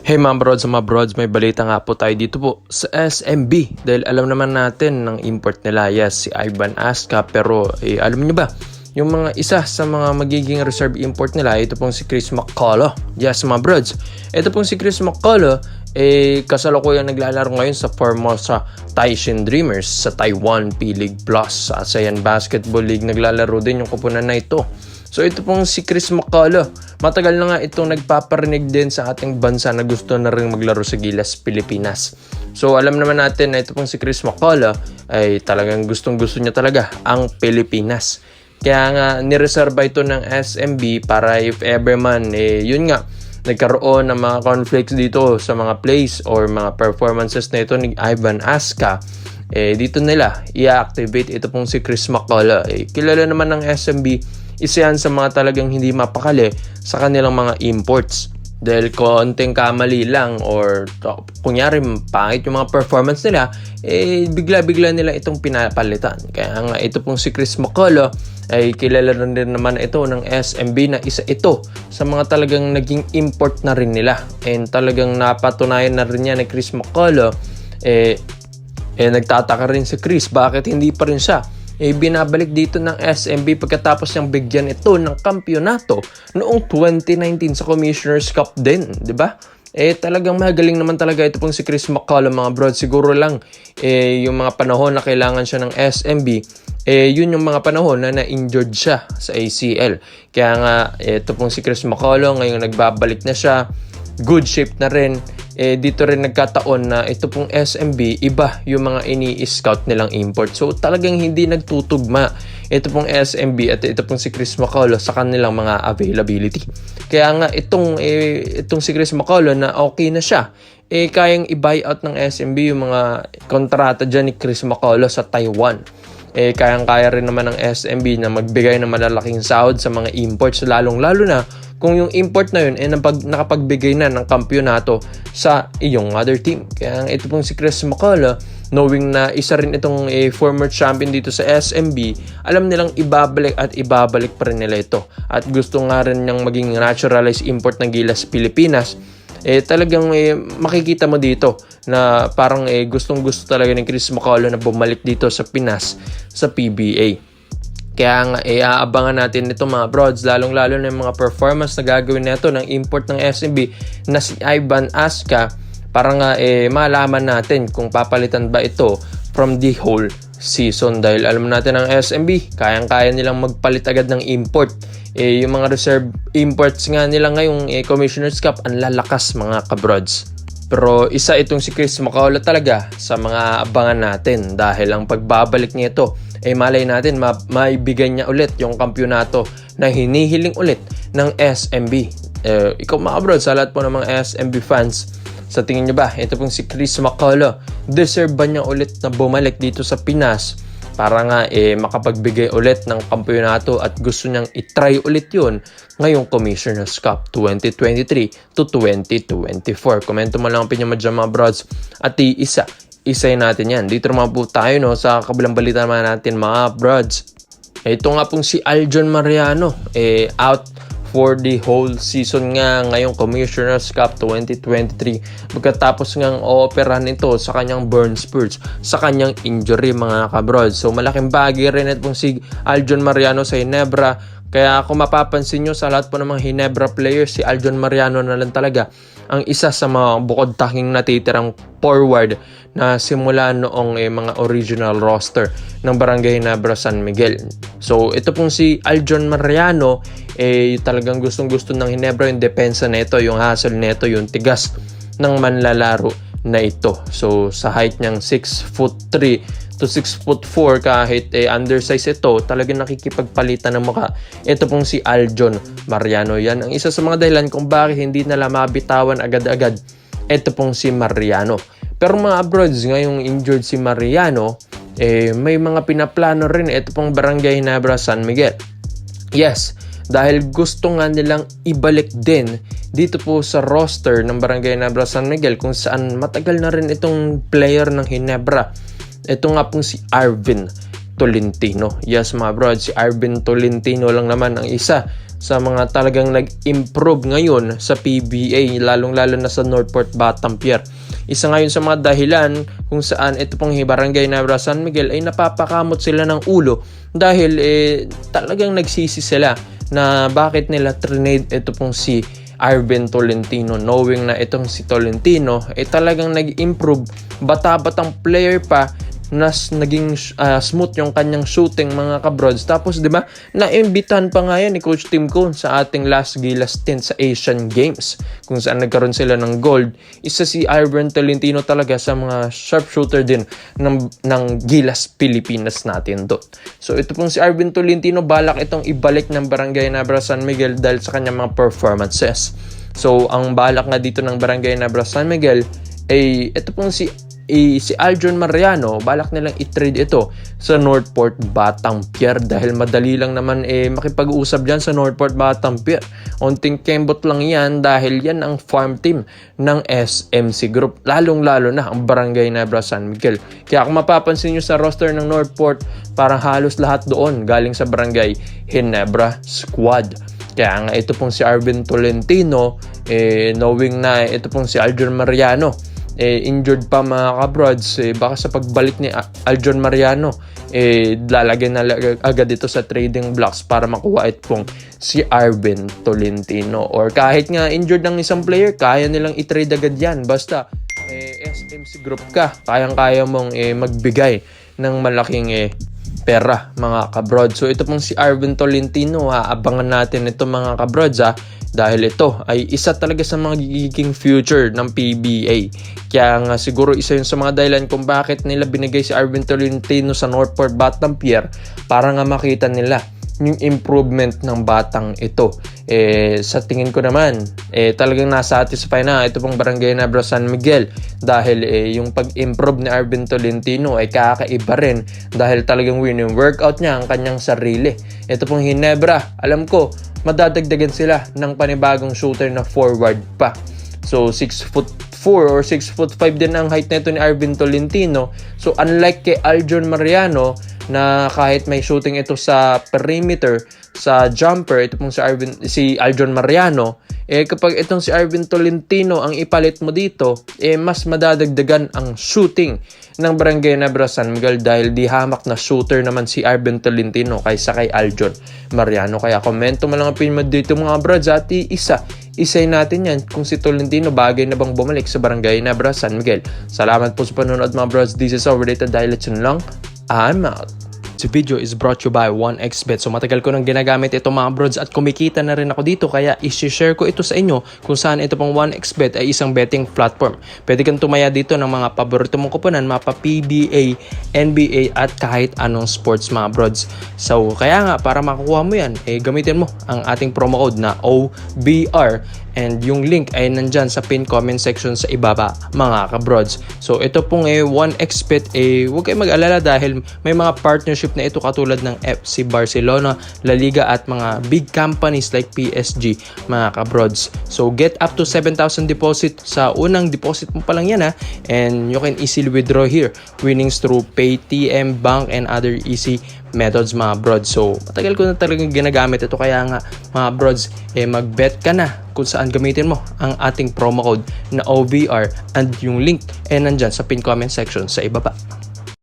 Hey mga broads, may balita nga po tayo dito po sa SMB dahil alam naman natin ng import nila, yes, si Ivan Aska, pero alam niyo ba, yung mga isa sa mga magiging reserve import nila, ito pong si Chris McCullough. Yes mga broads, ito pong si Chris McCullough, kasalukuyan naglalaro ngayon sa Formosa Taishin Dreamers sa Taiwan P-League Plus. Sa ASEAN Basketball League naglalaro din yung kupunan na ito. So ito pong si Chris McCullough, matagal na nga itong nagpaparinig din sa ating bansa na gusto na rin maglaro sa Gilas, Pilipinas. So alam naman natin na ito pong si Chris McCullough ay talagang gustong-gusto niya talaga ang Pilipinas. Kaya nga nireserba ito ng SMB para if ever man, yun nga, nagkaroon ng mga conflicts dito sa mga plays or mga performances na ito ni Ivan Aska, dito nila i-activate ito pong si Chris McCullough. Kilala naman ng SMB, isa yan sa mga talagang hindi mapakali sa kanilang mga imports. Dahil konting kamali lang or kunyari pangit yung mga performance nila, bigla-bigla nila itong pinapalitan. Kaya nga ito pong si Chris McCullough ay kilala rin naman ito ng SMB na isa ito sa mga talagang naging import na rin nila. And talagang napatunayan na rin niya na Chris McCullough, nagtataka rin si Chris bakit hindi pa rin siya binabalik dito ng SMB pagkatapos niyang bigyan ito ng kampyonato noong 2019 sa Commissioner's Cup din, di ba? Talagang magaling naman talaga ito pong si Chris McCullough mga bro. Siguro lang yung mga panahon na kailangan siya ng SMB, yun yung mga panahon na na-injured siya sa ACL. Kaya nga ito pong si Chris McCullough ngayon nagbabalik na siya, good shape na rin. Dito rin nagkataon na ito pong SMB, iba yung mga ini-scout nilang import. So talagang hindi nagtutugma ito pong SMB at ito pong si Chris McCullough sa kanilang mga availability. Kaya nga itong si Chris McCullough na okay na siya, kayang i-buyout ng SMB yung mga kontrata dyan ni Chris McCullough sa Taiwan. Kayang-kaya rin naman ng SMB na magbigay ng malalaking sahod sa mga imports, lalong-lalo na kung yung import na yun nakapagbigay na ng kampyonato sa iyong other team. Kaya ito pong si Chris McCullough, knowing na isa rin itong former champion dito sa SMB, alam nilang ibabalik pa rin nila ito. At gusto nga rin niyang maging naturalized import ng Gilas, Pilipinas. Talagang makikita mo dito na parang gustong-gusto talaga ni Chris McCullough na bumalik dito sa Pinas sa PBA. Kaya nga aabangan natin ito mga broads, lalong-lalo na yung mga performance na gagawin nito ng import ng SMB na si Ivan Aska, para nga malaman natin kung papalitan ba ito from the whole season. Dahil alam natin ang SMB, kayang-kaya nilang magpalit agad ng import. Yung mga reserve imports nga nila ngayong Commissioner's Cup, ang lalakas mga kabroads. Pero isa itong si Chris McCullough talaga sa mga abangan natin dahil ang pagbabalik niya ito, malay natin maibigay niya ulit yung kampyonato na hinihiling ulit ng SMB. Ikaw mga kabroads, sa lahat po ng mga SMB fans, sa tingin niyo ba, ito pong si Chris McCullough, deserve ba niya ulit na bumalik dito sa Pinas para nga makapagbigay ulit ng kampyonato at gusto niyang itry ulit yun ngayong Commissioner's Cup 2023 to 2024? Komento mo lang ang opinion mo dyan mga broads at isayin natin yan. Dito naman po tayo sa kabilang balita naman natin mga broads. Ito nga pong si Aljon Mariano, out for the whole season nga ngayong Commissioner's Cup 2023 pagkatapos ngang ooperahan ito sa kanyang burn spurs, sa kanyang injury mga kabrods. So malaking bagay rin itong si Aljon Mariano sa Ginebra. Kaya kung mapapansin nyo sa lahat po ng mga Ginebra players, si Aljon Mariano na lang talaga ang isa sa mga bukod taking natitirang forward na simula noong mga original roster ng Barangay Ginebra San Miguel. So ito pong si Aljon Mariano, talagang gustong-gusto ng Ginebra yung depensa nito, yung hustle nito, yung tigas ng manlalaro na ito. So sa height niyang 6'3" to 6'4", kahit undersize ito, talagang nakikipagpalitan ng mukha. Ito pong si Aljon Mariano. Yan ang isa sa mga dahilan kung bakit hindi nila mabitawan agad-agad ito pong si Mariano. Pero mga broads, ngayong injured si Mariano, may mga pinaplano rin ito pong Barangay Ginebra San Miguel. Yes, dahil gusto nga nilang ibalik din dito po sa roster ng Barangay Ginebra San Miguel kung saan matagal na rin itong player ng Ginebra. Ito nga pong si Arvin Tolentino. Yes mga brods, si Arvin Tolentino lang naman ang isa sa mga talagang nag-improve ngayon sa PBA, lalong-lalo na sa Northport Batampier. Isa ngayon sa mga dahilan kung saan ito pong Barangay Nebra San Miguel ay napapakamot sila ng ulo dahil talagang nagsisi sila na bakit nila trinade ito pong si Arvin Tolentino, knowing na itong si Tolentino ay talagang nag-improve, bata-batang player pa, naging smooth yung kanyang shooting mga kabrods. Tapos 'di ba, naimbitahan pa nga yan ni Coach Tim Cone sa ating last Gilas stint sa Asian Games kung saan nagkaroon sila ng gold. Isa si Arvin Tolentino talaga sa mga sharpshooter din ng Gilas Pilipinas natin doon. So ito pong si Arvin Tolentino, balak itong ibalik ng Barangay Nebra San Miguel dahil sa kanyang mga performances. So ang balak nga dito ng Barangay Nebra San Miguel ay ito pong si Aljon Mariano, balak nilang i-trade ito sa Northport Batampier dahil madali lang naman makipag-usap dyan sa Northport Batampier. Onting kembot lang yan dahil yan ang farm team ng SMC Group, lalong-lalo na ang Barangay Nebra San Miguel. Kaya kung mapapansin nyo sa roster ng Northport, parang halos lahat doon galing sa Barangay Ginebra Squad. Kaya nga ito pong si Arvin Tolentino, knowing na ito pong si Aljon Mariano injured pa mga kabrods, baka sa pagbalik ni Aljon Mariano lalagyan na agad ito sa trading blocks para makuha itong si Arvin Tolentino. Or kahit nga injured ng isang player, kaya nilang i-trade agad yan basta SMC Group ka, kayang-kaya mong magbigay ng malaking pera mga kabrods. So ito pong si Arvin Tolentino, abangan natin ito mga kabrods dahil ito ay isa talaga sa mga giging future ng PBA. Kaya nga siguro isa yun sa mga dahilan kung bakit nila binigay si Arvin Tolentino sa Northport Batampier, para nga makita nila yung improvement ng batang ito. Sa tingin ko naman talagang nasatisfy na ito pong Barangay Nebra San Miguel dahil yung pag-improve ni Arvin Tolentino ay kakaiba rin dahil talagang winning workout niya ang kanyang sarili. Ito pong Ginebra, alam ko madadagdagan sila ng panibagong shooter na forward pa. So 6'4" or 6'5" din ang height nito ni Arvin Tolentino. So unlike kay Aljon Mariano na kahit may shooting ito sa perimeter, sa jumper, ito pong si Aljon Mariano, kapag itong si Arvin Tolentino ang ipalit mo dito, mas madadagdagan ang shooting ng Barangay Nebra San Miguel dahil di hamak na shooter naman si Arvin Tolentino kaysa kay Aljon Mariano. Kaya komento mo lang ang opinion mo dito mga brods at isay natin yan kung si Tolentino bagay na bang bumalik sa Barangay Nebra San Miguel. Salamat po sa panonood mga brods. This is Overrated dahil yun lang. I'm out. This video is brought to you by 1xBet. So matagal ko nang ginagamit ito mga brods at kumikita na rin ako dito, kaya i-share ko ito sa inyo kung saan ito pong 1xBet ay isang betting platform. Pwede kang tumaya dito ng mga paborito mong kuponan, mapa PBA, NBA at kahit anong sports mga brods. So kaya nga para makukuha mo yan, gamitin mo ang ating promo code na OBR. And yung link ay nandyan sa pin comment section sa ibaba mga kabrods. So ito pong 1xBet, huwag kayong mag-alala dahil may mga partnership na ito katulad ng FC Barcelona, La Liga at mga big companies like PSG mga kabrods. So get up to 7,000 deposit sa unang deposit mo pa lang yan and you can easily withdraw here winnings through Paytm, bank and other easy methods mga brods. So matagal ko na talagang ginagamit ito, kaya nga mga brods mag-bet ka na kung saan gamitin mo ang ating promo code na OVR and yung link nandyan sa pin comment section sa ibaba.